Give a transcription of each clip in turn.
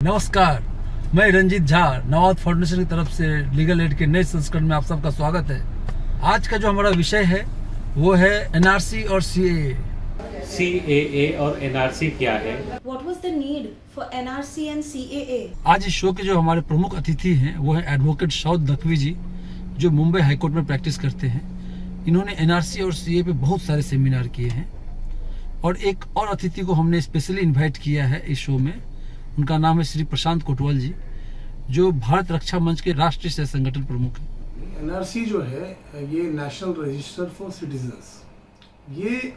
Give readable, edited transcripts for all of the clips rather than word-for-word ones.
नमस्कार, मैं रंजीत झा नवाद फाउंडेशन की तरफ से लीगल एड के नए संस्करण में आप सबका स्वागत है। आज का जो हमारा विषय है वो है एनआरसी और सीएए। CAA और NRC क्या है? What was the need for NRC and CAA? आज इस शो के जो हमारे प्रमुख अतिथि हैं वो है एडवोकेट शौद दखवी जी, जो मुंबई हाईकोर्ट में प्रैक्टिस करते हैं। इन्होंने एनआरसी और सीएए पे बहुत सारे सेमिनार किए हैं और एक और अतिथि को हमने स्पेशली इन्वाइट किया है इस शो में। उनका नाम है श्री प्रशांत कोटवाल जी, जो भारत रक्षा मंच के राष्ट्रीय सह संगठन प्रमुख हैं। एनआरसी जो है ये नेशनल रजिस्टर फॉर सिटीजन्स, ये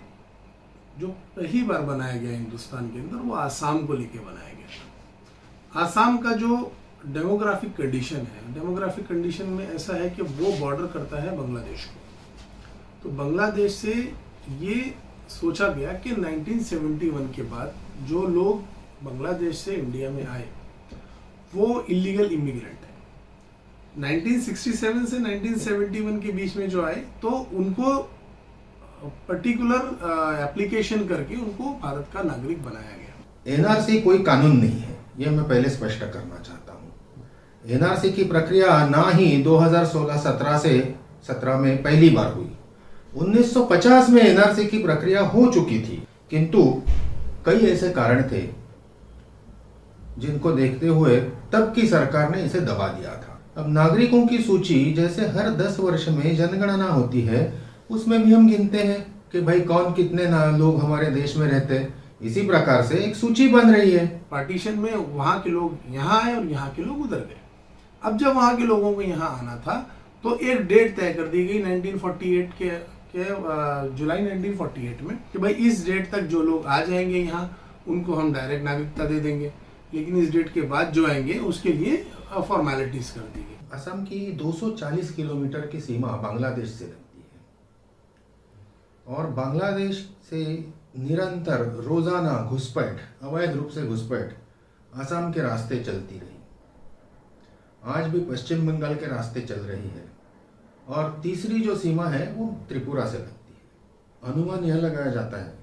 जो पहली बार बनाया गया हिंदुस्तान के अंदर वो आसाम को लेके बनाया गया। आसाम का जो डेमोग्राफिक कंडीशन है, डेमोग्राफिक कंडीशन में ऐसा है कि वो बॉर्डर करता है बांग्लादेश को। तो बांग्लादेश से ये सोचा गया कि 1971 के बाद जो लोग बांग्लादेश से इंडिया में आए वो इलीगल इमिग्रेंट है। 1967 से 1971 के बीच में जो आए तो उनको पर्टिकुलर एप्लीकेशन करके उनको भारत का नागरिक बनाया गया। एनआरसी कोई कानून नहीं है, यह मैं पहले स्पष्ट करना चाहता हूँ। एनआरसी की प्रक्रिया ना ही 2016-17 से 17 में पहली बार हुई। 1950 में एनआरसी की प्रक्रिया हो चुकी थी, किंतु कई ऐसे कारण थे जिनको देखते हुए तब की सरकार ने इसे दबा दिया था। अब नागरिकों की सूची जैसे हर 10 वर्ष में जनगणना होती है, उसमें भी हम गिनते हैं कि भाई कौन कितने लोग हमारे देश में रहते हैं। इसी प्रकार से एक सूची बन रही है। पार्टीशन में वहाँ के लोग यहाँ आए और यहाँ के लोग उधर गए। अब जब वहाँ के लोगों को यहाँ आना था तो एक डेट तय कर दी गई 1948 के जुलाई 1948 में कि भाई इस डेट तक जो लोग आ जाएंगे यहाँ उनको हम डायरेक्ट नागरिकता दे देंगे, लेकिन इस डेट के बाद जो आएंगे उसके लिए फॉर्मेलिटीज कर दी गई। असम की 240 किलोमीटर की सीमा बांग्लादेश से लगती है और बांग्लादेश से निरंतर रोजाना घुसपैठ, अवैध रूप से घुसपैठ असम के रास्ते चलती रही। आज भी पश्चिम बंगाल के रास्ते चल रही है और तीसरी जो सीमा है वो त्रिपुरा से लगती है। अनुमान यह लगाया जाता है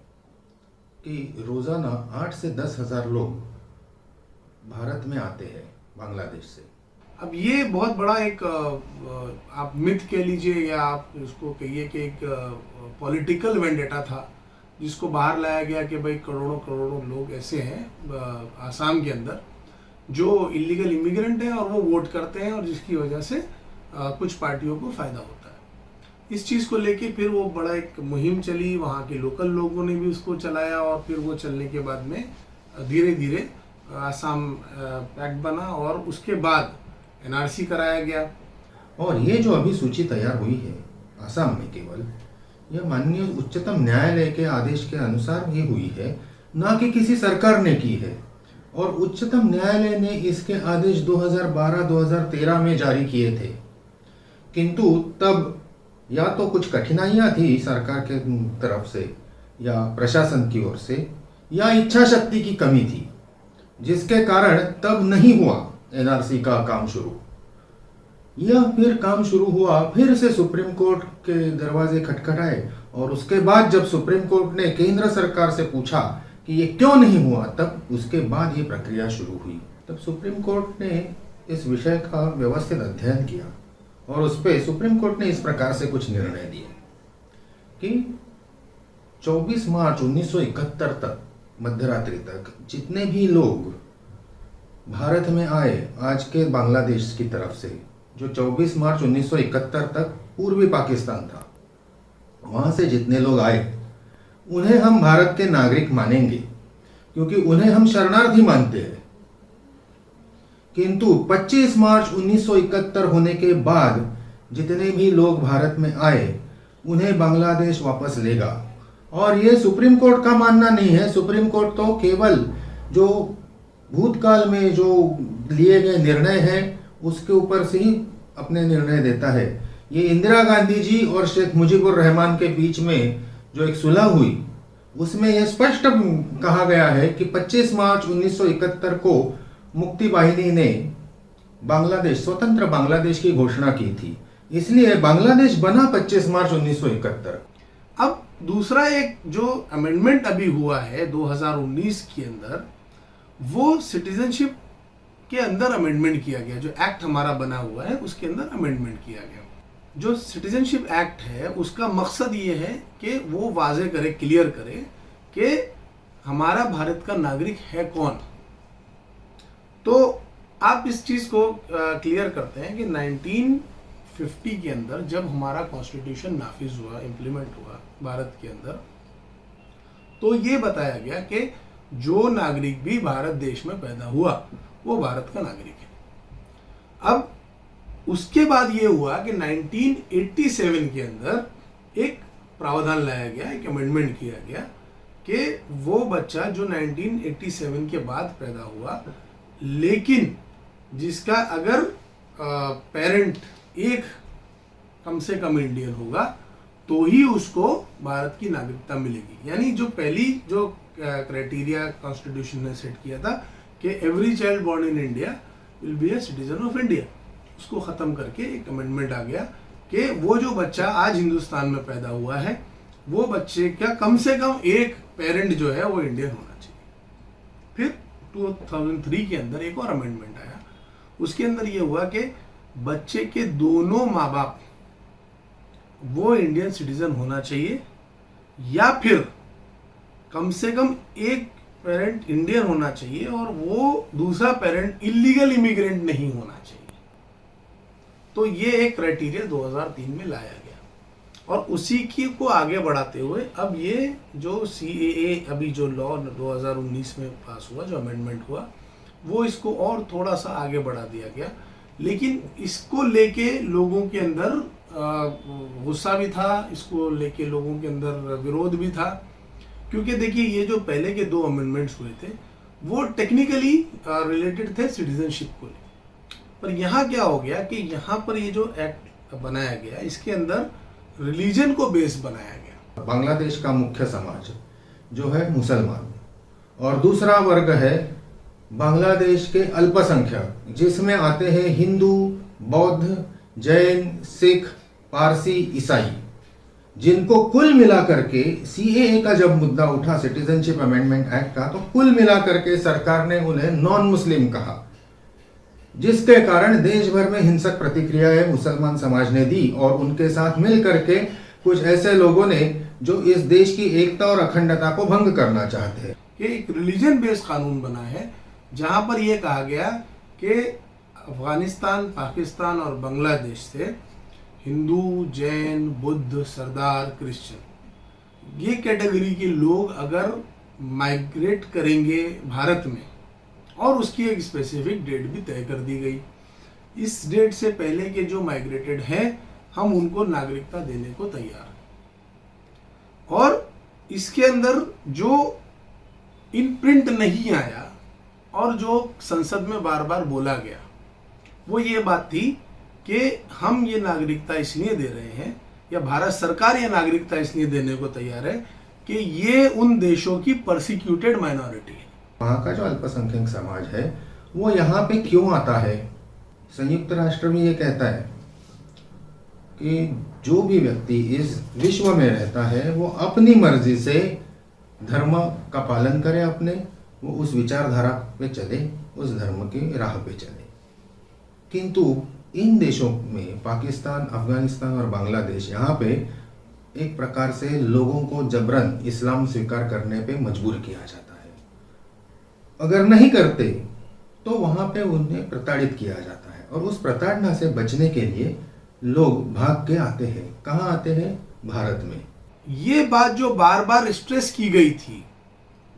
कि रोजाना 8 से 10 हजार लोग भारत में आते हैं बांग्लादेश से। अब ये बहुत बड़ा एक आप मिथ कह लीजिए या आप उसको कहिए कि एक पॉलिटिकल वेंडेटा था जिसको बाहर लाया गया कि भाई करोड़ों करोड़ों लोग ऐसे हैं आसाम के अंदर जो इलीगल इमिग्रेंट हैं और वो वोट करते हैं और जिसकी वजह से कुछ पार्टियों को फायदा होता है। इस चीज़ को लेके फिर वो बड़ा एक मुहिम चली, वहाँ के लोकल लोगों ने भी उसको चलाया और फिर वो चलने के बाद में धीरे धीरे आसाम पैक्ट बना और उसके बाद एनआरसी कराया गया। और ये जो अभी सूची तैयार हुई है आसाम में, केवल यह माननीय उच्चतम न्यायालय के आदेश के अनुसार ही हुई है, ना कि किसी सरकार ने की है। और उच्चतम न्यायालय ने इसके आदेश 2012-2013 में जारी किए थे, किंतु तब या तो कुछ कठिनाइयां थी सरकार के तरफ से या प्रशासन की ओर से, या इच्छा शक्ति की कमी थी, जिसके कारण तब नहीं हुआ एनआरसी का काम शुरू। यह फिर काम शुरू हुआ, फिर से सुप्रीम कोर्ट के दरवाजे खटखटाए और उसके बाद जब सुप्रीम कोर्ट ने केंद्र सरकार से पूछा कि ये क्यों नहीं हुआ, तब उसके बाद ये प्रक्रिया शुरू हुई। तब सुप्रीम कोर्ट ने इस विषय का व्यवस्थित अध्ययन किया और उस पर सुप्रीम कोर्ट ने इस प्रकार से कुछ निर्णय दिए कि 24 मार्च 1971 तक मध्यरात्रि तक जितने भी लोग भारत में आए आज के बांग्लादेश की तरफ से, जो 24 मार्च 1971 तक पूर्वी पाकिस्तान था, वहां से जितने लोग आए उन्हें हम भारत के नागरिक मानेंगे क्योंकि उन्हें हम शरणार्थी मानते हैं। किंतु 25 मार्च 1971 होने के बाद जितने भी लोग भारत में आए उन्हें बांग्लादेश वापस लेगा। और ये सुप्रीम कोर्ट का मानना नहीं है। सुप्रीम कोर्ट तो केवल जो भूतकाल में जो लिए गए निर्णय हैं उसके ऊपर से ही अपने निर्णय देता है। ये इंदिरा गांधी जी और शेख मुजीबुर रहमान के बीच में जो एक सुलह हुई उसमें यह स्पष्ट कहा गया है कि 25 मार्च 1971 को मुक्ति वाहिनी ने बांग्लादेश, स्वतंत्र बांग्लादेश की घोषणा की थी, इसलिए बांग्लादेश बना 25 मार्च 1971। अब दूसरा एक जो अमेंडमेंट अभी हुआ है 2019 के अंदर, वो सिटीजनशिप के अंदर अमेंडमेंट किया गया। जो एक्ट हमारा बना हुआ है उसके अंदर अमेंडमेंट किया गया। जो सिटीजनशिप एक्ट है उसका मकसद ये है कि वो वाजे करे, क्लियर करे कि हमारा भारत का नागरिक है कौन। तो आप इस चीज को क्लियर करते हैं कि 1950 के अंदर जब हमारा कॉन्स्टिट्यूशन नाफिज हुआ, इम्प्लीमेंट हुआ भारत के अंदर, तो ये बताया गया कि जो नागरिक भी भारत देश में पैदा हुआ वो भारत का नागरिक है। अब उसके बाद ये हुआ कि 1987 के अंदर एक प्रावधान लाया गया, एक अमेंडमेंट किया गया कि वो बच्चा जो 1987 के बाद पैदा हुआ लेकिन जिसका अगर पेरेंट एक कम से कम इंडियन होगा तो ही उसको भारत की नागरिकता मिलेगी। यानी जो पहली जो क्राइटेरिया कॉन्स्टिट्यूशन ने सेट किया था कि every child born in India will be a citizen of India, उसको ख़त्म करके एक अमेंडमेंट आ गया कि वो जो बच्चा आज हिंदुस्तान में पैदा हुआ है वो बच्चे का कम से कम एक पेरेंट जो है वो इंडियन होना चाहिए। फिर 2003 के अंदर एक और अमेंडमेंट आया, उसके अंदर ये हुआ कि बच्चे के दोनों माँ बाप वो इंडियन सिटीजन होना चाहिए या फिर कम से कम एक पेरेंट इंडियन होना चाहिए और वो दूसरा पेरेंट इलीगल इमिग्रेंट नहीं होना चाहिए। तो ये एक क्राइटेरिया 2003 में लाया गया और उसी की को आगे बढ़ाते हुए अब ये जो CAA अभी जो लॉ 2019 में पास हुआ, जो अमेंडमेंट हुआ, वो इसको और थोड़ा सा आगे बढ़ा दिया गया। लेकिन इसको लेके लोगों के अंदर गुस्सा भी था, इसको लेके लोगों के अंदर विरोध भी था, क्योंकि देखिए ये जो पहले के 2 अमेंडमेंट्स हुए थे वो टेक्निकली रिलेटेड थे सिटीजनशिप को लेकर। पर यहाँ क्या हो गया कि यहाँ पर ये जो एक्ट बनाया गया इसके अंदर रिलीजन को बेस बनाया गया। बांग्लादेश का मुख्य समाज जो है मुसलमान और दूसरा वर्ग है बांग्लादेश के अल्पसंख्यक जिसमें आते हैं हिंदू, बौद्ध, जैन, सिख, पारसी, ईसाई, जिनको कुल मिलाकर के CAA का जब मुद्दा उठा सिटीजनशिप अमेंडमेंट एक्ट का, तो कुल मिलाकर के सरकार ने उन्हें नॉन मुस्लिम कहा, जिसके कारण देश भर में हिंसक प्रतिक्रियाएं मुसलमान समाज ने दी और उनके साथ मिल करके कुछ ऐसे लोगों ने जो इस देश की एकता और अखंडता को भंग करना चाहते हैं। कि एक रिलीजन बेस्ड कानून बना है जहां पर यह कहा गया कि अफगानिस्तान, पाकिस्तान और बांग्लादेश से हिंदू, जैन, बुद्ध, सरदार, क्रिश्चियन ये कैटेगरी के लोग अगर माइग्रेट करेंगे भारत में और उसकी एक स्पेसिफिक डेट भी तय कर दी गई, इस डेट से पहले के जो माइग्रेटेड हैं हम उनको नागरिकता देने को तैयार हैं। और इसके अंदर जो इन प्रिंट नहीं आया और जो संसद में बार बार बोला गया वो ये बात थी कि हम ये नागरिकता इसलिए दे रहे हैं या भारत सरकार ये नागरिकता इसलिए देने को तैयार है कि ये उन देशों की परसिक्यूटेड माइनॉरिटी है। वहाँ का जो अल्पसंख्यक समाज है वो यहाँ पे क्यों आता है? संयुक्त राष्ट्र भी ये कहता है कि जो भी व्यक्ति इस विश्व में रहता है वो अपनी मर्जी से धर्म का पालन करे, अपने वो उस विचारधारा पे चले, उस धर्म की राह पे चले। किंतु इन देशों में पाकिस्तान, अफगानिस्तान और बांग्लादेश यहाँ पे एक प्रकार से लोगों को जबरन इस्लाम स्वीकार करने पे मजबूर किया जाता है। अगर नहीं करते तो वहाँ पे उन्हें प्रताड़ित किया जाता है और उस प्रताड़ना से बचने के लिए लोग भाग के आते हैं। कहाँ आते हैं? भारत में। ये बात जो बार बार स्ट्रेस की गई थी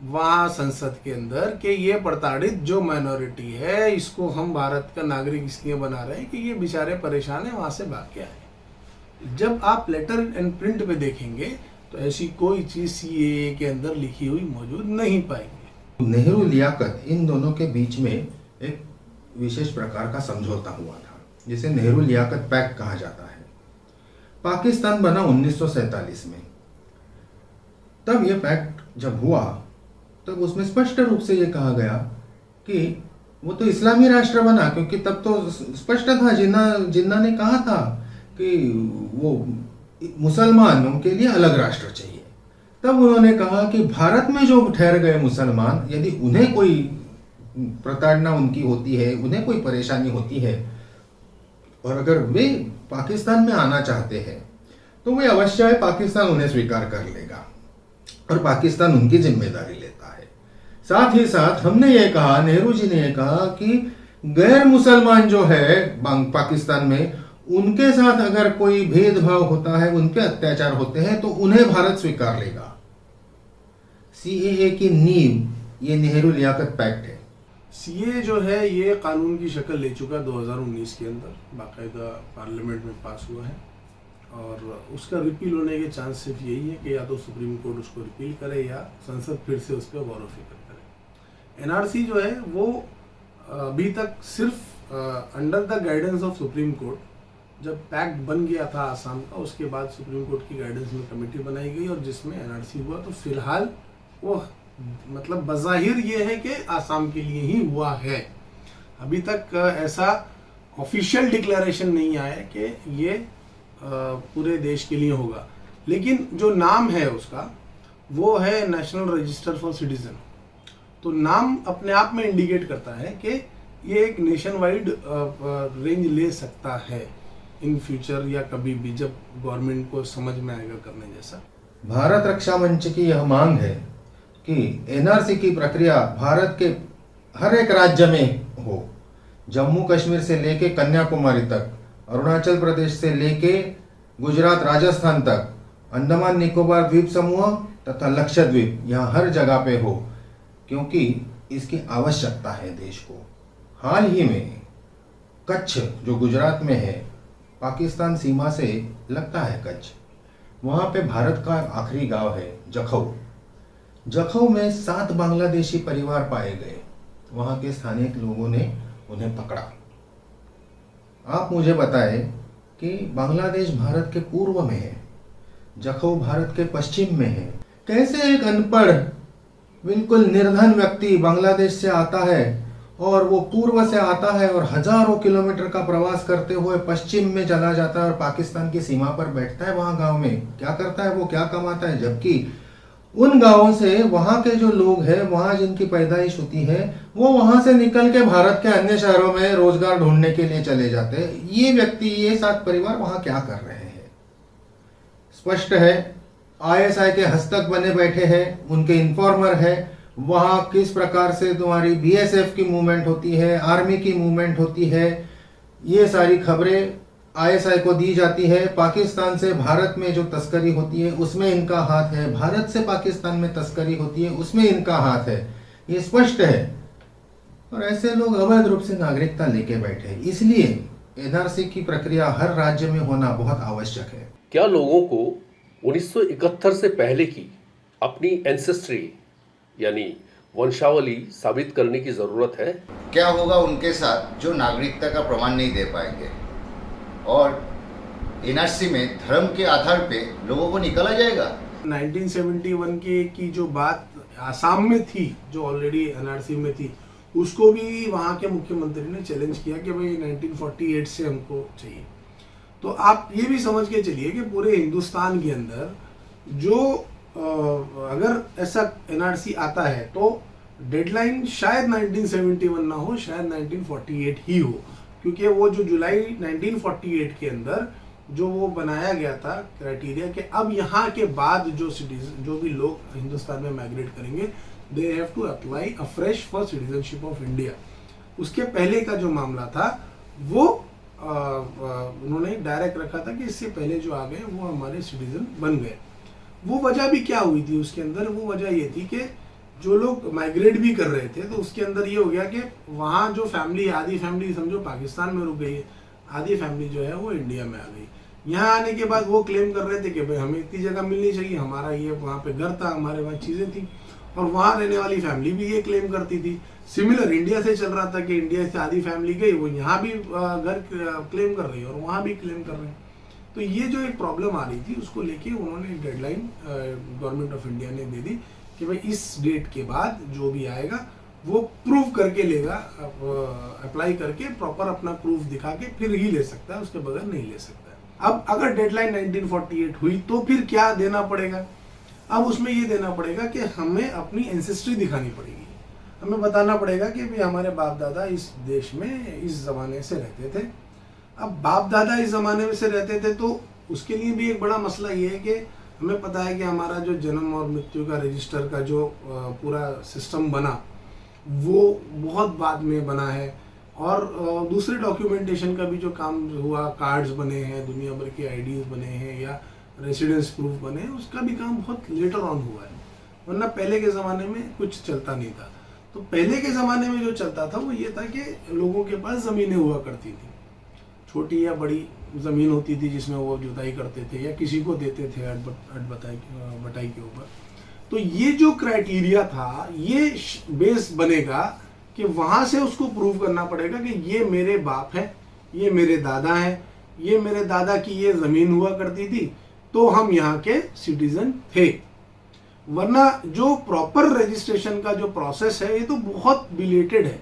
वहाँ संसद के अंदर कि ये प्रताड़ित जो माइनॉरिटी है इसको हम भारत का नागरिक इसलिए बना रहे हैं कि ये बेचारे परेशान है, वहाँ से भाग के आए। जब आप लेटर एंड प्रिंट पे देखेंगे तो ऐसी कोई चीज़ CAA के अंदर लिखी हुई मौजूद नहीं पाएंगे। नेहरू लियाकत इन दोनों के बीच में एक विशेष प्रकार का समझौता हुआ था जिसे नेहरू लियाकत पैक्ट कहा जाता है। पाकिस्तान बना 1947 में। तब यह पैक्ट जब हुआ तब उसमें स्पष्ट रूप से ये कहा गया कि वो तो इस्लामी राष्ट्र बना, क्योंकि तब तो स्पष्ट था, जिन्ना ने कहा था कि वो मुसलमानों के लिए अलग राष्ट्र चाहिए। तब उन्होंने कहा कि भारत में जो ठहर गए मुसलमान, यदि उन्हें कोई प्रताड़ना उनकी होती है, उन्हें कोई परेशानी होती है और अगर वे पाकिस्तान में आना चाहते हैं तो वे अवश्य है पाकिस्तान उन्हें स्वीकार कर लेगा और पाकिस्तान उनकी जिम्मेदारी लेता है। साथ ही साथ हमने ये कहा, नेहरू जी ने ये कहा कि गैर मुसलमान जो है पाकिस्तान में, उनके साथ अगर कोई भेदभाव होता है, उन पे अत्याचार होते हैं तो उन्हें भारत स्वीकार लेगा। सीएए की नींव ये नेहरू लियाकत पैक्ट है। सीए जो है ये कानून की शक्ल ले चुका 2019 के अंदर, बाकायदा पार्लियामेंट में पास हुआ है और उसका रिपील होने के चांस सिर्फ यही है कि या तो सुप्रीम कोर्ट उसको रिपील करे या संसद फिर से उस पर गौर व फिक्र करे। एनआरसी जो है वो अभी तक सिर्फ under the guidance of supreme court, जब पैक्ट बन गया था आसाम का, उसके बाद सुप्रीम कोर्ट की गाइडेंस में कमेटी बनाई गई और जिसमें एनआरसी हुआ, तो फिलहाल वो मतलब बज़ाहिर ये है कि आसाम के लिए ही हुआ है। अभी तक ऐसा ऑफिशियल डिक्लेरेशन नहीं आया कि ये पूरे देश के लिए होगा, लेकिन जो नाम है उसका वो है नेशनल रजिस्टर फॉर सिटीजन। तो नाम अपने आप में इंडिकेट करता है कि ये एक नेशन वाइड रेंज ले सकता है इन फ्यूचर या कभी भी जब गवर्नमेंट को समझ में आएगा करने जैसा। भारत रक्षा मंच की यह मांग है कि एनआरसी की प्रक्रिया भारत के हर एक राज्य में हो, जम्मू कश्मीर से लेके कन्याकुमारी तक, अरुणाचल प्रदेश से लेके गुजरात राजस्थान तक, अंडमान निकोबार द्वीप समूह तथा लक्षद्वीप, यहाँ हर जगह पे हो, क्योंकि इसकी आवश्यकता है देश को। हाल ही में कच्छ जो गुजरात में है, पाकिस्तान सीमा से लगता है कच्छ, वहाँ पे भारत का आखिरी गांव है जखौ। जखौ में 7 बांग्लादेशी परिवार पाए गए, वहाँ के स्थानीय लोगों ने उन्हें पकड़ा। आप मुझे बताएं कि बांग्लादेश भारत के पूर्व में है, जखौ भारत के पश्चिम में है। कैसे एक अनपढ़ बिल्कुल निर्धन व्यक्ति बांग्लादेश से आता है और वो पूर्व से आता है और हजारों किलोमीटर का प्रवास करते हुए पश्चिम में चला जाता है और पाकिस्तान की सीमा पर बैठता है, वहाँ गांव में क्या करता है, वो क्या कमाता है, जबकि उन गांवों से वहाँ के जो लोग हैं, वहाँ जिनकी पैदाइश होती है, वो वहाँ से निकल के भारत के अन्य शहरों में रोजगार ढूंढने के लिए चले जाते हैं। ये व्यक्ति, ये 7 परिवार वहाँ क्या कर रहे हैं? स्पष्ट है, आईएसआई के हस्तक बने बैठे हैं, उनके इन्फॉर्मर है। वहाँ किस प्रकार से तुम्हारी बीएसएफ की मूवमेंट होती है, आर्मी की मूवमेंट होती है, ये सारी खबरें आईएसआई को दी जाती है। पाकिस्तान से भारत में जो तस्करी होती है उसमें इनका हाथ है, भारत से पाकिस्तान में तस्करी होती है उसमें इनका हाथ है, ये स्पष्ट है। और ऐसे लोग अवैध रूप से नागरिकता लेके बैठे हैं। इसलिए एनआरसी की प्रक्रिया हर राज्य में होना बहुत आवश्यक है। क्या लोगों को 1971 से पहले की अपनी एंसेस्ट्री यानी वंशावली साबित करने की जरूरत है? क्या होगा उनके साथ जो नागरिकता का प्रमाण नहीं दे पाएंगे और एनआरसी में धर्म के आधार पे लोगों को निकाला जाएगा? 1971 की जो बात आसाम में थी, जो ऑलरेडी एनआरसी में थी, उसको भी वहाँ के मुख्यमंत्री ने चैलेंज किया कि भाई 1948 से हमको चाहिए। तो आप ये भी समझ के चलिए कि पूरे हिंदुस्तान के अंदर जो अगर ऐसा एनआरसी आता है तो डेडलाइन शायद 1971 ना हो, शायद 1948 ही हो, क्योंकि वो जो जुलाई 1948 के अंदर जो वो बनाया गया था क्राइटेरिया कि अब यहाँ के बाद जो सिटीजन, जो भी लोग हिंदुस्तान में माइग्रेट करेंगे, they have to apply afresh for citizenship of India. उसके पहले का जो मामला था वो उन्होंने डायरेक्ट रखा था कि इससे पहले जो आ गए वो हमारे सिटीजन बन गए। वो वजह भी क्या हुई थी उसके अंदर? वो वजह ये थी कि जो लोग माइग्रेट भी कर रहे थे तो उसके अंदर ये हो गया कि वहाँ जो फैमिली, आधी फैमिली समझो पाकिस्तान में रुक गई है, आधी फैमिली जो है वो इंडिया में आ गई। यहाँ आने के बाद वो क्लेम कर रहे थे कि भाई हमें इतनी जगह मिलनी चाहिए, हमारा ये वहाँ पे घर था, हमारे वहाँ चीज़ें थी, और वहाँ रहने वाली फैमिली भी ये क्लेम करती थी। सिमिलर इंडिया से चल रहा था कि इंडिया से आधी फैमिली गई, वो यहाँ भी घर क्लेम कर रही है और वहाँ भी क्लेम कर रहे हैं। तो ये जो एक प्रॉब्लम आ रही थी उसको लेके उन्होंने एक डेडलाइन गवर्नमेंट ऑफ इंडिया ने दे दी कि भाई इस डेट के बाद जो भी आएगा वो प्रूव करके लेगा, अप्लाई करके प्रॉपर अपना प्रूफ दिखा के फिर ही ले सकता है, उसके बगैर नहीं ले सकता है। अब अगर डेडलाइन 1948 हुई तो फिर क्या देना पड़ेगा? अब उसमें ये देना पड़ेगा कि हमें अपनी एंसेस्ट्री दिखानी पड़ेगी। हमें बताना पड़ेगा कि भाई हमारे बाप दादा इस देश में इस ज़माने से रहते थे। अब बाप दादा इस ज़माने में से रहते थे तो उसके लिए भी एक बड़ा मसला ये है कि हमें पता है कि हमारा जो जन्म और मृत्यु का रजिस्टर का जो पूरा सिस्टम बना वो बहुत बाद में बना है, और दूसरे डॉक्यूमेंटेशन का भी जो काम हुआ, कार्ड्स बने हैं, दुनिया भर के आईडीज बने हैं या रेसिडेंस प्रूफ बने हैं, उसका भी काम बहुत लेटर ऑन हुआ है, वरना पहले के ज़माने में कुछ चलता नहीं था। तो पहले के ज़माने में जो चलता था वो ये था कि लोगों के पास ज़मीनें हुआ करती थी, छोटी या बड़ी ज़मीन होती थी जिसमें वो जुताई करते थे या किसी को देते थे बटाई के ऊपर। तो ये जो क्राइटेरिया था ये बेस बनेगा कि वहाँ से उसको प्रूव करना पड़ेगा कि ये मेरे बाप हैं, ये मेरे दादा हैं, ये मेरे दादा की ये ज़मीन हुआ करती थी, तो हम यहाँ के सिटीज़न थे। वरना जो प्रॉपर रजिस्ट्रेशन का जो प्रोसेस है ये तो बहुत बिलेटेड है,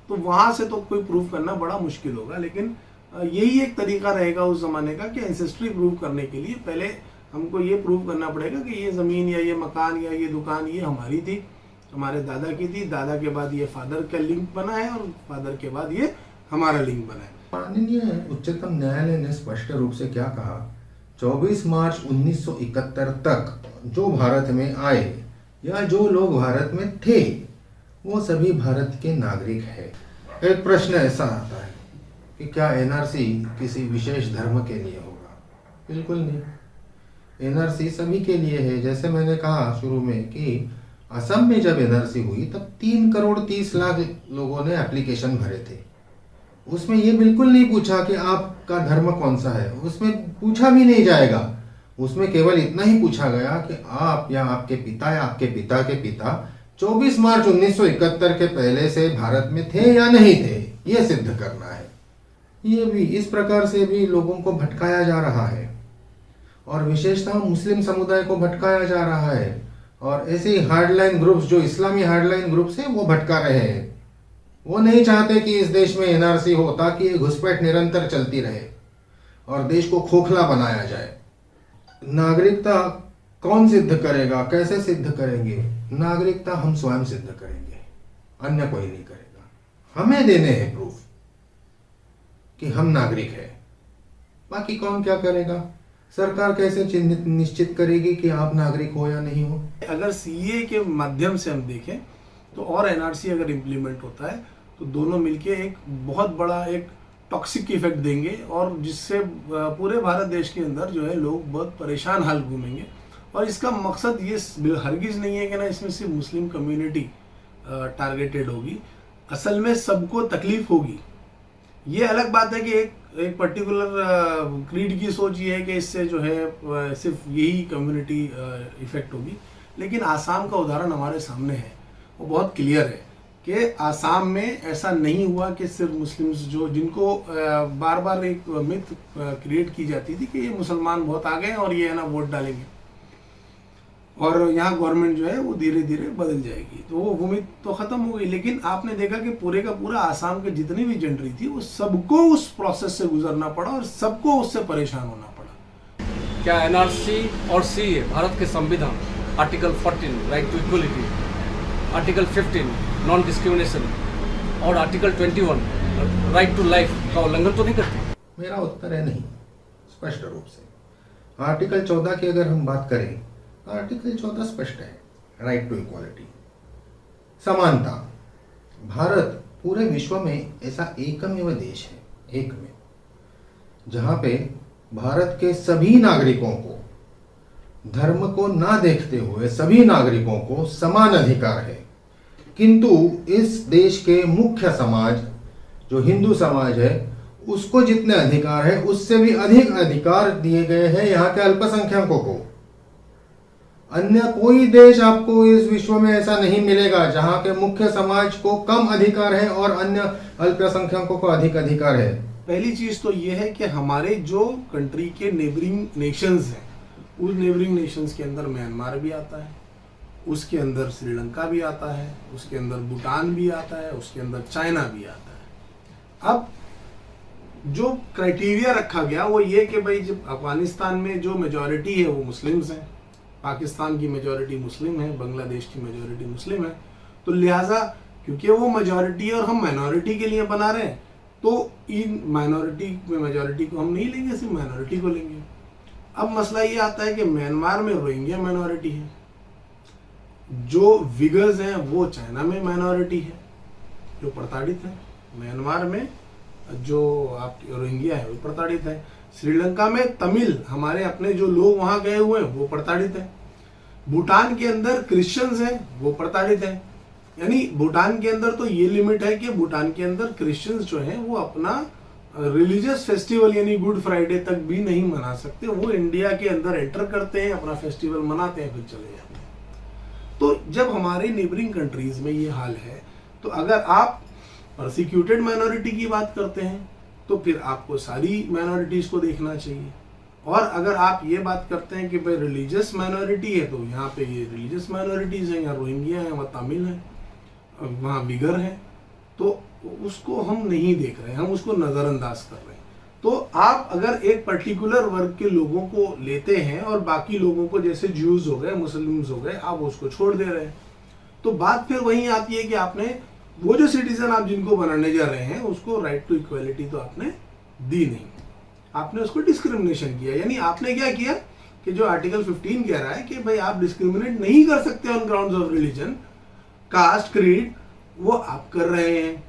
तो वहाँ से तो कोई प्रूव करना बड़ा मुश्किल होगा। लेकिन यही एक तरीका रहेगा उस ज़माने का कि एंसेस्ट्री प्रूव करने के लिए पहले हमको ये प्रूव करना पड़ेगा कि ये ज़मीन या ये मकान या ये दुकान ये हमारी थी, हमारे दादा की थी, दादा के बाद ये फादर का लिंक बना है और फादर के बाद ये हमारा लिंक बना है। माननीय उच्चतम न्यायालय ने स्पष्ट रूप से क्या कहा, 24 मार्च 1971 तक जो भारत में आए या जो लोग भारत में थे वो सभी भारत के नागरिक है। एक प्रश्न ऐसा आता है कि क्या एनआरसी किसी विशेष धर्म के लिए होगा? बिल्कुल नहीं, एनआरसी सभी के लिए है। जैसे मैंने कहा शुरू में कि असम में जब एनआरसी हुई तब 3 करोड़ 30 लाख लोगों ने एप्लीकेशन भरे थे। उसमें ये बिल्कुल नहीं पूछा कि आपका धर्म कौन सा है, उसमें पूछा भी नहीं जाएगा। उसमें केवल इतना ही पूछा गया कि आप या आपके पिता या आपके पिता के पिता 24 मार्च 1971 के पहले से भारत में थे या नहीं थे, ये सिद्ध करना है। ये भी इस प्रकार से भी लोगों को भटकाया जा रहा है और विशेषतः मुस्लिम समुदाय को भटकाया जा रहा है, और ऐसे हार्डलाइन ग्रुप्स जो इस्लामी हार्डलाइन ग्रुप्स हैं वो भटका रहे हैं। वो नहीं चाहते कि इस देश में एनआरसी हो ताकि ये घुसपैठ निरंतर चलती रहे और देश को खोखला बनाया जाए। नागरिकता कौन सिद्ध करेगा, कैसे सिद्ध करेंगे? नागरिकता हम स्वयं सिद्ध करेंगे, अन्य कोई नहीं करेगा। हमें देने हैं प्रूफ कि हम नागरिक हैं, बाकी कौन क्या करेगा? सरकार कैसे निश्चित करेगी कि आप नागरिक हो या नहीं हो? अगर सीए के माध्यम से हम देखें तो और एनआरसी अगर इम्प्लीमेंट होता है तो दोनों मिलके एक बहुत बड़ा एक टॉक्सिक इफेक्ट देंगे, और जिससे पूरे भारत देश के अंदर जो है लोग बहुत परेशान हाल घूमेंगे। और इसका मकसद ये हरगिज़ नहीं है कि ना इसमें सिर्फ मुस्लिम कम्युनिटी टारगेटेड होगी, असल में सबको तकलीफ होगी। ये अलग बात है कि एक पर्टिकुलर क्रीड की सोच ये है कि इससे जो है सिर्फ यही कम्युनिटी इफेक्ट होगी, लेकिन आसाम का उदाहरण हमारे सामने है, वो बहुत क्लियर है कि आसाम में ऐसा नहीं हुआ कि सिर्फ मुस्लिम्स जो जिनको बार बार एक मिथ क्रिएट की जाती थी कि ये मुसलमान बहुत आ गए और ये है ना वोट डालेंगे और यहाँ गवर्नमेंट जो है वो धीरे धीरे बदल जाएगी, तो वो उम्मीद तो ख़त्म हो गई। लेकिन आपने देखा कि पूरे का पूरा आसाम के जितनी भी जनरी थी वो सबको उस प्रोसेस से गुजरना पड़ा और सबको उससे परेशान होना पड़ा। क्या एनआरसी और सीए भारत के संविधान article 14 right to equality, article 15 non discrimination और आर्टिकल 21 राइट टू लाइफ का उल्लंघन तो नहीं करते? मेरा उत्तर है नहीं, स्पष्ट रूप से। आर्टिकल 14 की अगर हम बात करें, आर्टिकल 14 स्पष्ट है, राइट टू इक्वालिटी, समानता। भारत पूरे विश्व में ऐसा एकमेव देश है, एक में, जहां पे भारत के सभी नागरिकों को, धर्म को ना देखते हुए सभी नागरिकों को समान अधिकार है। किंतु इस देश के मुख्य समाज जो हिंदू समाज है उसको जितने अधिकार है उससे भी अधिक अधिकार दिए गए हैं यहाँ के अल्पसंख्यकों को। अन्य कोई देश आपको इस विश्व में ऐसा नहीं मिलेगा जहाँ के मुख्य समाज को कम अधिकार है और अन्य अल्पसंख्यकों को अधिक अधिकार है। पहली चीज तो ये है कि हमारे जो कंट्री के नेबरिंग नेशंस हैं, उस नेबरिंग नेशंस के अंदर म्यांमार भी आता है, उसके अंदर श्रीलंका भी आता है, उसके अंदर भूटान भी आता है, उसके अंदर चाइना भी आता है। अब जो क्राइटेरिया रखा गया वो ये कि भाई जब अफगानिस्तान में जो मेजॉरिटी है वो मुस्लिम्स हैं, पाकिस्तान की मेजॉरिटी मुस्लिम है, बांग्लादेश की मेजॉरिटी मुस्लिम है, तो लिहाजा क्योंकि वो मेजॉरिटी है और हम माइनॉरिटी के लिए बना रहे हैं, तो इन माइनॉरिटी में मेजॉरिटी को हम नहीं लेंगे, सिर्फ माइनॉरिटी को लेंगे। अब मसला ये आता है कि म्यांमार में रोहिंग्या माइनॉरिटी है, जो विगर्स हैं वो चाइना में माइनॉरिटी है जो प्रताड़ित है, म्यांमार में जो आप रोहिंग्या है वो प्रताड़ित है, श्रीलंका में तमिल हमारे अपने जो लोग वहाँ गए हुए हैं वो प्रताड़ित है, भूटान के अंदर क्रिश्चियंस हैं वो प्रताड़ित है। यानी भूटान के अंदर तो ये लिमिट है कि भूटान के अंदर क्रिश्चियंस जो हैं वो अपना रिलीजियस फेस्टिवल यानी गुड फ्राइडे तक भी नहीं मना सकते, वो इंडिया के अंदर एंटर करते हैं, अपना फेस्टिवल मनाते हैं, फिर चले जाते हैं। तो जब हमारे नेबरिंग कंट्रीज में ये हाल है, तो अगर आप परसिक्यूटेड माइनॉरिटी की बात करते हैं तो फिर आपको सारी माइनॉरिटीज को देखना चाहिए, और अगर आप ये बात करते हैं कि भाई रिलीजियस माइनॉरिटी है तो यहाँ पे ये रिलीजियस माइनॉरिटीज हैं, यहाँ रोहिंग्या है, वहाँ तमिल है, वहाँ बिगर है, तो उसको हम नहीं देख रहे हैं, हम उसको नज़रअंदाज कर रहे हैं। तो आप अगर एक पर्टिकुलर वर्ग के लोगों को लेते हैं और बाकी लोगों को, जैसे ज्यूज हो गए, मुस्लिम्स हो गए, आप उसको छोड़ दे रहे हैं, तो बात फिर वही आती है कि आपने वो जो सिटीजन आप जिनको बनाने जा रहे हैं उसको राइट टू इक्वालिटी तो आपने दी नहीं, आपने उसको डिस्क्रिमिनेशन किया। यानी आपने क्या किया कि जो आर्टिकल 15 कह रहा है कि भाई आप डिस्क्रिमिनेट नहीं कर सकते on grounds of religion, caste, creed, वो आप कर रहे हैं।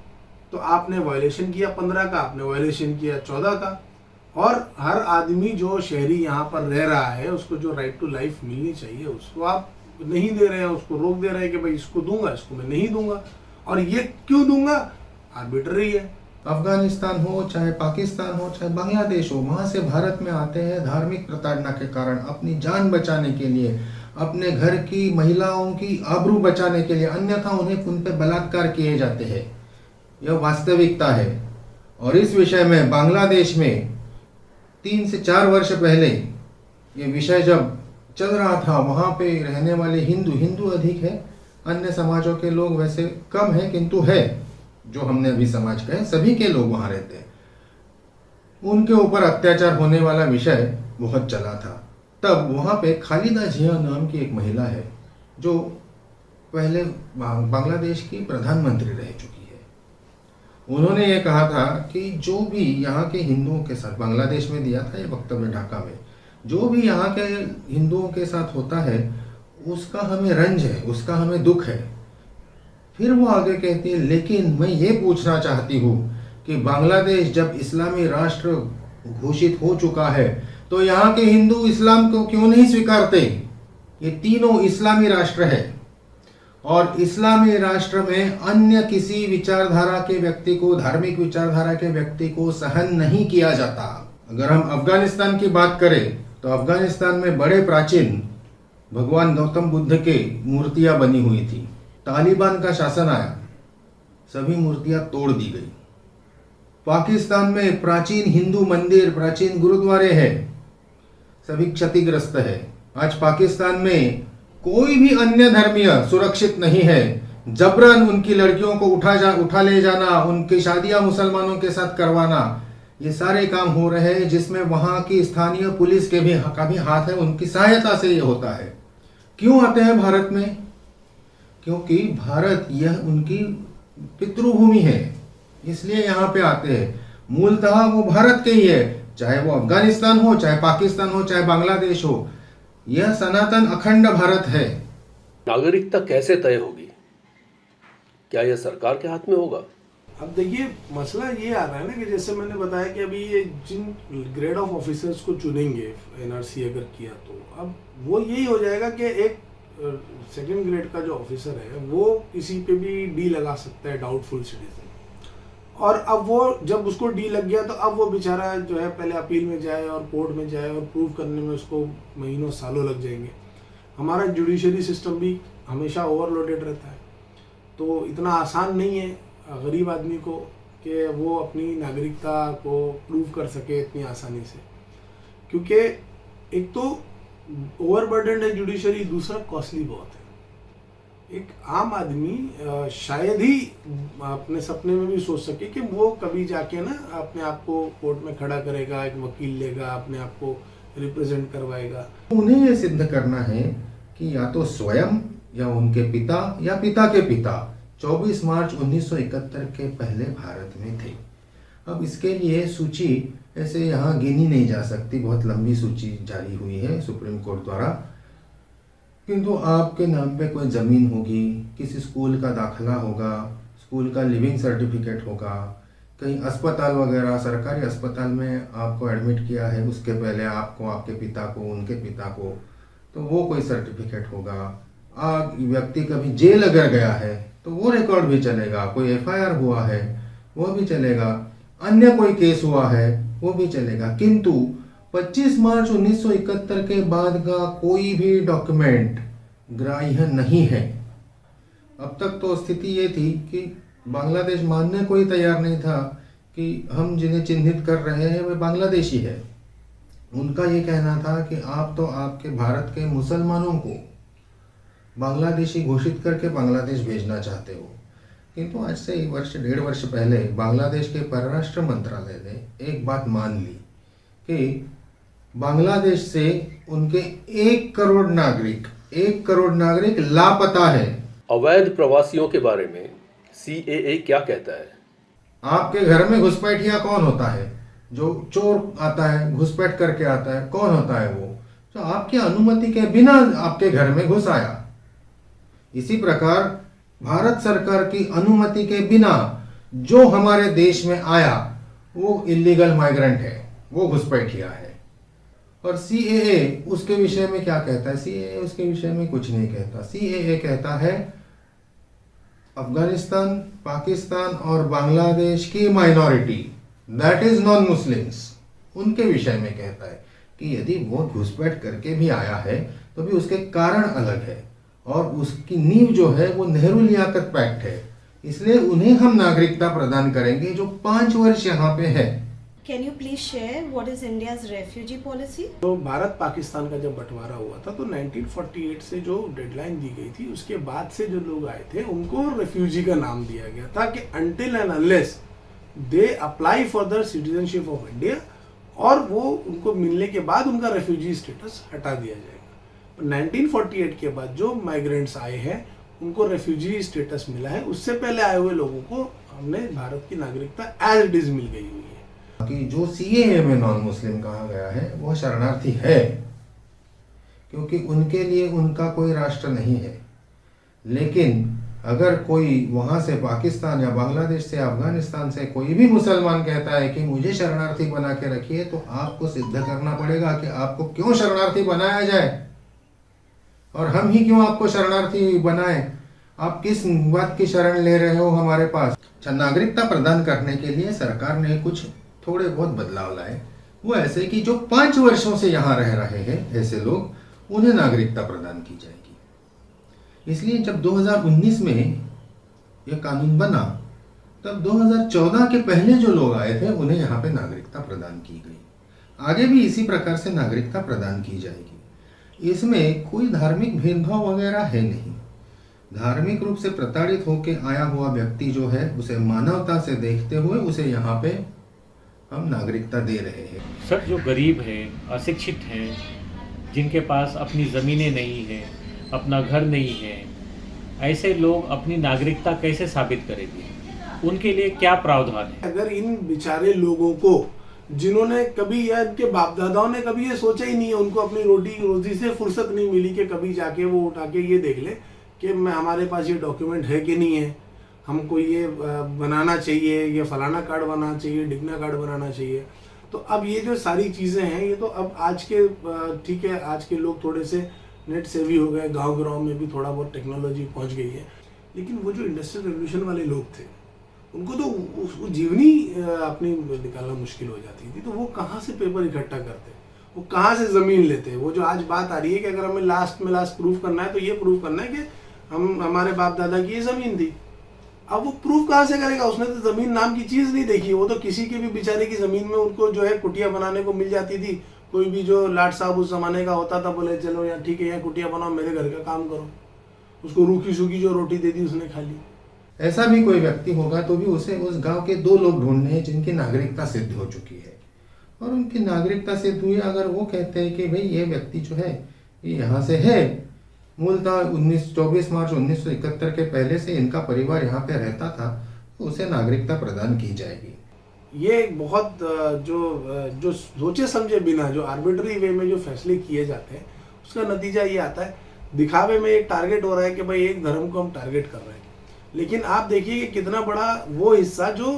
तो आपने वायलेशन किया 15 का, आपने वायलेशन किया 14 का, और हर आदमी जो शहरी यहाँ पर रह रहा है उसको जो राइट टू लाइफ मिलनी चाहिए उसको आप नहीं दे रहे हैं, उसको रोक दे रहे हैं कि भाई इसको दूंगा, इसको मैं नहीं दूंगा। और ये क्यों दूंगा? आर्बिट्ररी है। अफगानिस्तान हो, चाहे पाकिस्तान हो, चाहे बांग्लादेश हो, वहाँ से भारत में आते हैं धार्मिक प्रताड़ना के कारण, अपनी जान बचाने के लिए, अपने घर की महिलाओं की आबरू बचाने के लिए, अन्यथा उन्हें उन पर बलात्कार किए जाते हैं। यह वास्तविकता है। और इस विषय में बांग्लादेश में 3 से 4 वर्ष पहले ये विषय जब चल रहा था, वहाँ पे रहने वाले हिंदू अधिक है, अन्य समाजों के लोग वैसे कम है, किंतु है जो हमने अभी समाज कहे, सभी के लोग वहाँ रहते हैं, उनके ऊपर अत्याचार होने वाला विषय बहुत चला था। तब वहाँ पे खालिदा जिया नाम की एक महिला है जो पहले बांग्लादेश की प्रधानमंत्री रह चुकी है। उन्होंने ये कहा था कि जो भी यहाँ के हिंदुओं के साथ, बांग्लादेश में दिया था ये वक्तव्य ढाका में, जो भी यहाँ के हिंदुओं के साथ होता है उसका हमें रंज है, उसका हमें दुख है। फिर वो आगे कहती है, लेकिन मैं ये पूछना चाहती हूँ कि बांग्लादेश जब इस्लामी राष्ट्र घोषित हो चुका है तो यहाँ के हिंदू इस्लाम को क्यों नहीं स्वीकारते? ये तीनों इस्लामी राष्ट्र है, और इस्लामी राष्ट्र में अन्य किसी विचारधारा के व्यक्ति को, धार्मिक विचारधारा के व्यक्ति को सहन नहीं किया जाता। अगर हम अफगानिस्तान की बात करें तो अफगानिस्तान में बड़े प्राचीन भगवान गौतम बुद्ध के मूर्तियां बनी हुई थी। तालिबान का शासन आया, सभी मूर्तियां तोड़ दी गई। पाकिस्तान में प्राचीन हिंदू मंदिर, प्राचीन गुरुद्वारे हैं, सभी क्षतिग्रस्त है। आज पाकिस्तान में कोई भी अन्य धर्मीय सुरक्षित नहीं है। जबरन उनकी लड़कियों को उठा ले जाना, उनकी शादियां मुसलमानों के साथ करवाना, ये सारे काम हो रहे हैं, जिसमें वहां की स्थानीय पुलिस के भी हाथ है, उनकी सहायता से ये होता है। क्यों आते हैं भारत में? क्योंकि भारत यह उनकी पितृभूमि है, इसलिए यहाँ पे आते हैं। मूलतः वो भारत के ही है, चाहे वो अफगानिस्तान हो, चाहे पाकिस्तान हो, चाहे बांग्लादेश हो, यह सनातन अखंड भारत है। नागरिकता कैसे तय होगी? क्या यह सरकार के हाथ में होगा? अब देखिए, मसला ये आ रहा है ना कि जैसे मैंने बताया कि अभी ये जिन ग्रेड ऑफ ऑफिसर्स को चुनेंगे एनआरसी अगर किया, तो अब वो यही हो जाएगा कि एक सेकंड ग्रेड का जो ऑफिसर है वो किसी पे भी डी लगा सकता है, डाउटफुल सिटीजन। और अब वो जब उसको डी लग गया तो अब वो बेचारा जो है पहले अपील में जाए और कोर्ट में जाए, और प्रूव करने में उसको महीनों सालों लग जाएंगे। हमारा जुडिशरी सिस्टम भी हमेशा ओवरलोडेड रहता है, तो इतना आसान नहीं है गरीब आदमी को कि वो अपनी नागरिकता को प्रूव कर सके इतनी आसानी से, क्योंकि एक तो ओवरबर्डन है जुडिशरी, दूसरा कॉस्टली बहुत है। एक आम आदमी शायद ही अपने सपने में भी सोच सके कि वो कभी जाके ना अपने आप को कोर्ट में खड़ा करेगा, एक वकील लेगा, अपने आप को रिप्रेजेंट करवाएगा। उन्हें ये सिद्ध करना है कि या तो स्वयं या उनके पिता या पिता के पिता 24 मार्च 1971 के पहले भारत में थे। अब इसके लिए सूची ऐसे यहाँ गिनी नहीं जा सकती, बहुत लंबी सूची जारी हुई है सुप्रीम कोर्ट द्वारा। किंतु आपके नाम पे कोई ज़मीन होगी, किसी स्कूल का दाखला होगा, स्कूल का लिविंग सर्टिफिकेट होगा, कहीं अस्पताल वगैरह सरकारी अस्पताल में आपको एडमिट किया है, उसके पहले आपको, आपके पिता को, उनके पिता को, तो वो कोई सर्टिफिकेट होगा। व्यक्ति कभी जेल अगर गया है तो वो रिकॉर्ड भी चलेगा, कोई FIR हुआ है वो भी चलेगा, अन्य कोई केस हुआ है वो भी चलेगा। किंतु 25 मार्च 1971 के बाद का कोई भी डॉक्यूमेंट ग्राह्य नहीं है। अब तक तो स्थिति ये थी कि बांग्लादेश मानने को ही तैयार नहीं था कि हम जिन्हें चिन्हित कर रहे हैं वे बांग्लादेशी है। उनका ये कहना था कि आप तो आपके भारत के मुसलमानों को बांग्लादेशी घोषित करके बांग्लादेश भेजना चाहते हो। किंतु आज से 1.5 वर्ष पहले बांग्लादेश के परराष्ट्र मंत्रालय ने एक बात मान ली कि बांग्लादेश से उनके 1 करोड़ नागरिक लापता है। अवैध प्रवासियों के बारे में CAA क्या कहता है? आपके घर में घुसपैठिया कौन होता है? जो चोर आता है, घुसपैठ करके आता है, कौन होता है वो? जो आपकी अनुमति के बिना आपके घर में घुस आया। इसी प्रकार भारत सरकार की अनुमति के बिना जो हमारे देश में आया वो इलीगल माइग्रेंट है, वो घुसपैठिया है। और CAA उसके विषय में क्या कहता है? CAA उसके विषय में कुछ नहीं कहता। CAA कहता है अफगानिस्तान, पाकिस्तान और बांग्लादेश की minority, that is non Muslims, उनके विषय में कहता है कि यदि वो घुसपैठ करके भी आया है तो भी उसके कारण अलग है और उसकी नींव जो है वो नेहरू लियाकत पैक्ट है। इसलिए उन्हें हम नागरिकता प्रदान करेंगे जो 5 वर्ष यहाँ पे है। Can you please share what is India's refugee policy? तो भारत पाकिस्तान का जब बंटवारा हुआ था तो 1948 से जो डेडलाइन दी गई थी उसके बाद से जो लोग आए थे उनको रेफ्यूजी का नाम दिया गया था कि until and unless they apply for the citizenship of India, और वो उनको मिलने के बाद उनका रेफ्यूजी स्टेटस हटा दिया जाएगा। 1948 के बाद जो माइग्रेंट्स आए हैं उनको रेफ्यूजी स्टेटस मिला है, उससे पहले आए हुए लोगों को हमने भारत की नागरिकता एज इट इज मिल गई हुई है। कि जो CAA में नॉन मुस्लिम कहा गया है वो शरणार्थी है, क्योंकि उनके लिए उनका कोई राष्ट्र नहीं है। लेकिन अगर कोई वहाँ से पाकिस्तान या बांग्लादेश से, अफगानिस्तान से कोई भी मुसलमान कहता है कि मुझे शरणार्थी बना के रखिए, तो आपको सिद्ध करना पड़ेगा कि आपको क्यों शरणार्थी बनाया जाए और हम ही क्यों आपको शरणार्थी बनाए। आप किस बात की शरण ले रहे हो हमारे पास? नागरिकता प्रदान करने के लिए सरकार ने कुछ थोड़े बहुत बदलाव लाए। वो ऐसे कि जो 5 वर्षों से यहाँ रह रहे हैं ऐसे लोग, उन्हें नागरिकता प्रदान की जाएगी। इसलिए जब 2019 में यह कानून बना तब 2014 के पहले जो लोग आए थे उन्हें यहाँ पे नागरिकता प्रदान की गई। आगे भी इसी प्रकार से नागरिकता प्रदान की जाएगी। इसमें कोई धार्मिक भेदभाव वगैरह है नहीं। धार्मिक रूप से प्रताड़ित होकर आया हुआ व्यक्ति जो है उसे मानवता से देखते हुए उसे यहाँ पे हम नागरिकता दे रहे हैं। सर, जो गरीब हैं, अशिक्षित हैं, जिनके पास अपनी ज़मीनें नहीं हैं, अपना घर नहीं है, ऐसे लोग अपनी नागरिकता कैसे साबित करेंगे? उनके लिए क्या प्रावधान है? अगर इन बेचारे लोगों को जिन्होंने कभी या इनके बाप दादाओं ने कभी ये सोचा ही नहीं है, उनको अपनी रोजी से फुर्सत नहीं मिली कि कभी जाके वो उठा के ये देख ले कि हमारे पास ये डॉक्यूमेंट है कि नहीं है, हमको ये बनाना चाहिए, ये फलाना कार्ड बनाना चाहिए, डिग्ना कार्ड बनाना चाहिए। तो अब ये जो सारी चीज़ें हैं ये तो अब आज के ठीक है, आज के लोग थोड़े से नेट सेवी हो गए, गांव में भी थोड़ा बहुत टेक्नोलॉजी पहुंच गई है। लेकिन वो जो इंडस्ट्रियल रेवोल्यूशन वाले लोग थे उनको तो उसको जीवनी अपनी निकालना मुश्किल हो जाती थी। तो वो कहाँ से पेपर इकट्ठा करते, वो कहाँ से ज़मीन लेते? वो जो आज बात आ रही है कि अगर हमें लास्ट प्रूफ करना है तो ये प्रूफ करना है कि हमारे बाप दादा की ये ज़मीन थी। अब वो प्रूफ कहाँ से करेगा? उसने तो ज़मीन नाम की चीज़ नहीं देखी। वो तो किसी के भी बेचारे की ज़मीन में उनको जो है कुटिया बनाने को मिल जाती थी। कोई भी जो लाट साहब उस ज़माने का होता था, बोले चलो यार ठीक है यहाँ कुटिया बनाओ, मेरे घर का काम करो। उसको रूखी सूखी जो रोटी दे दी उसने खा ली। ऐसा भी कोई व्यक्ति होगा तो भी उसे उस गांव के 2 लोग ढूंढने हैं जिनकी नागरिकता सिद्ध हो चुकी है। और उनकी नागरिकता सिद्ध हुई, अगर वो कहते हैं कि भाई ये व्यक्ति जो है ये यहाँ से है, मूलतः 24 मार्च 1971 के पहले से इनका परिवार यहाँ पे रहता था, तो उसे नागरिकता प्रदान की जाएगी। ये एक बहुत जो सोचे समझे बिना जो आर्बिट्री वे में जो फैसले किए जाते हैं, उसका नतीजा ये आता है। दिखावे में एक टारगेट हो रहा है कि भाई एक धर्म को हम टारगेट कर रहे हैं, लेकिन आप देखिए कि कितना बड़ा वो हिस्सा जो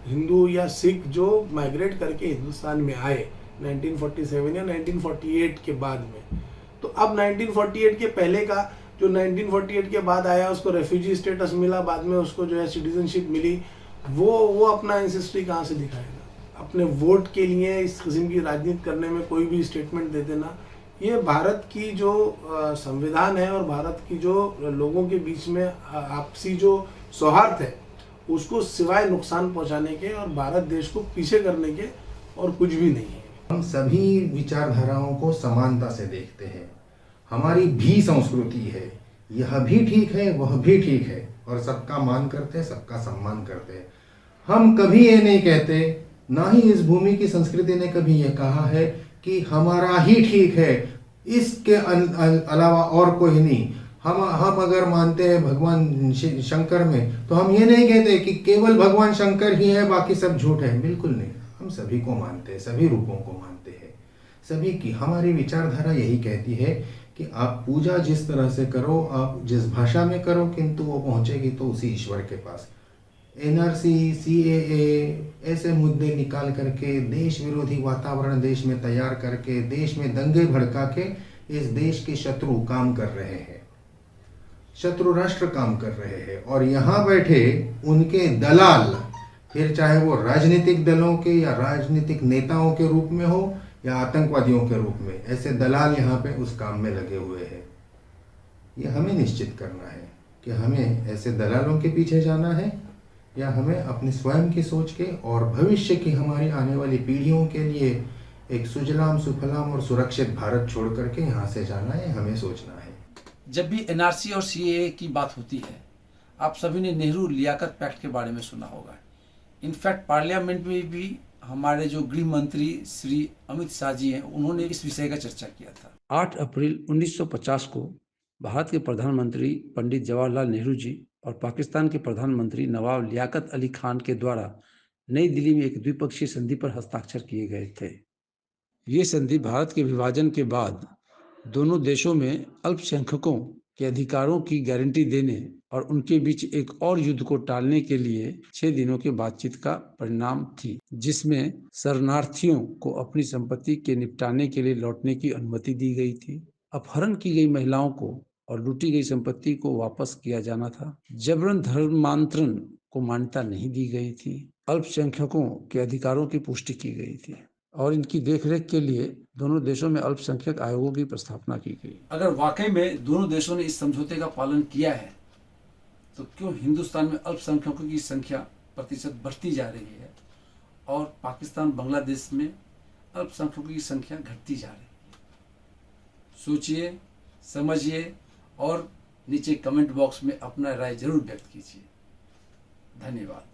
हिंदू या सिख जो माइग्रेट करके हिंदुस्तान में आए 1947 या 1948 के बाद में, तो अब 1948 के पहले का जो 1948 के बाद आया उसको रेफ्यूजी स्टेटस मिला, बाद में उसको जो है सिटीजनशिप मिली, वो अपना एंसेस्ट्री कहाँ से दिखाएगा? अपने वोट के लिए इस किस्म की राजनीति करने में कोई भी स्टेटमेंट दे देना, ये भारत की जो संविधान है और भारत की जो लोगों के बीच में आपसी जो सौहार्द है, उसको सिवाय नुकसान पहुंचाने के और भारत देश को पीछे करने के और कुछ भी नहीं है। हम सभी विचारधाराओं को समानता से देखते हैं। हमारी भी संस्कृति है, यह भी ठीक है, वह भी ठीक है, और सबका मान करते हैं, सबका सम्मान करते हैं। हम कभी ये नहीं कहते, ना ही इस भूमि की संस्कृति ने कभी ये कहा है कि हमारा ही ठीक है, इसके अलावा और कोई नहीं। हम अगर मानते हैं भगवान शंकर में, तो हम ये नहीं कहते कि केवल भगवान शंकर ही है, बाकी सब झूठ है। बिल्कुल नहीं, हम सभी को मानते हैं, सभी रूपों को मानते हैं, सभी की। हमारी विचारधारा यही कहती है कि आप पूजा जिस तरह से करो, आप जिस भाषा में करो, किंतु वो पहुंचेगी तो उसी ईश्वर के पास। NRC, CAA ऐसे मुद्दे निकाल करके, देश विरोधी वातावरण देश में तैयार करके, देश में दंगे भड़का के इस देश के शत्रु काम कर रहे हैं, शत्रु राष्ट्र काम कर रहे हैं। और यहाँ बैठे उनके दलाल, फिर चाहे वो राजनीतिक दलों के या राजनीतिक नेताओं के रूप में हो या आतंकवादियों के रूप में, ऐसे दलाल यहाँ पे उस काम में लगे हुए हैं। ये हमें निश्चित करना है कि हमें ऐसे दलालों के पीछे जाना है या हमें अपनी स्वयं की सोच के और भविष्य की हमारी आने वाली पीढ़ियों के लिए एक सुजलाम सुफलाम और सुरक्षित भारत छोड़ करके यहाँ से जाना है, हमें सोचना है। जब भी NRC और CAA की बात होती है, आप सभी ने नेहरू लियाकत पैक्ट के बारे में सुना होगा। इनफैक्ट पार्लियामेंट में भी हमारे जो गृह मंत्री श्री अमित शाह जी हैं, उन्होंने इस विषय का चर्चा किया था। 8 अप्रैल 1950 को भारत के प्रधानमंत्री पंडित जवाहरलाल नेहरू जी और पाकिस्तान के प्रधानमंत्री नवाब लियाकत अली खान के द्वारा नई दिल्ली में एक द्विपक्षीय संधि पर हस्ताक्षर किए गए थे। ये संधि भारत के विभाजन के बाद दोनों देशों में अल्पसंख्यकों के अधिकारों की गारंटी देने और उनके बीच एक और युद्ध को टालने के लिए 6 दिनों की बातचीत का परिणाम थी, जिसमें शरणार्थियों को अपनी संपत्ति के निपटाने के लिए लौटने की अनुमति दी गई थी। अपहरण की गई महिलाओं को और लूटी गई संपत्ति को वापस किया जाना था। जबरन धर्मांतरण को मान्यता नहीं दी गई थी। अल्पसंख्यकों के अधिकारों की पुष्टि की गई थी और इनकी देखरेख के लिए दोनों देशों में अल्पसंख्यक आयोगों की स्थापना की गई। अगर वाकई में दोनों देशों ने इस समझौते का पालन किया है, तो क्यों हिंदुस्तान में अल्पसंख्यकों की संख्या प्रतिशत बढ़ती जा रही है और पाकिस्तान बांग्लादेश में अल्पसंख्यकों की संख्या घटती जा रही है? सोचिए, समझिए और नीचे कमेंट बॉक्स में अपना राय जरूर व्यक्त कीजिए। धन्यवाद।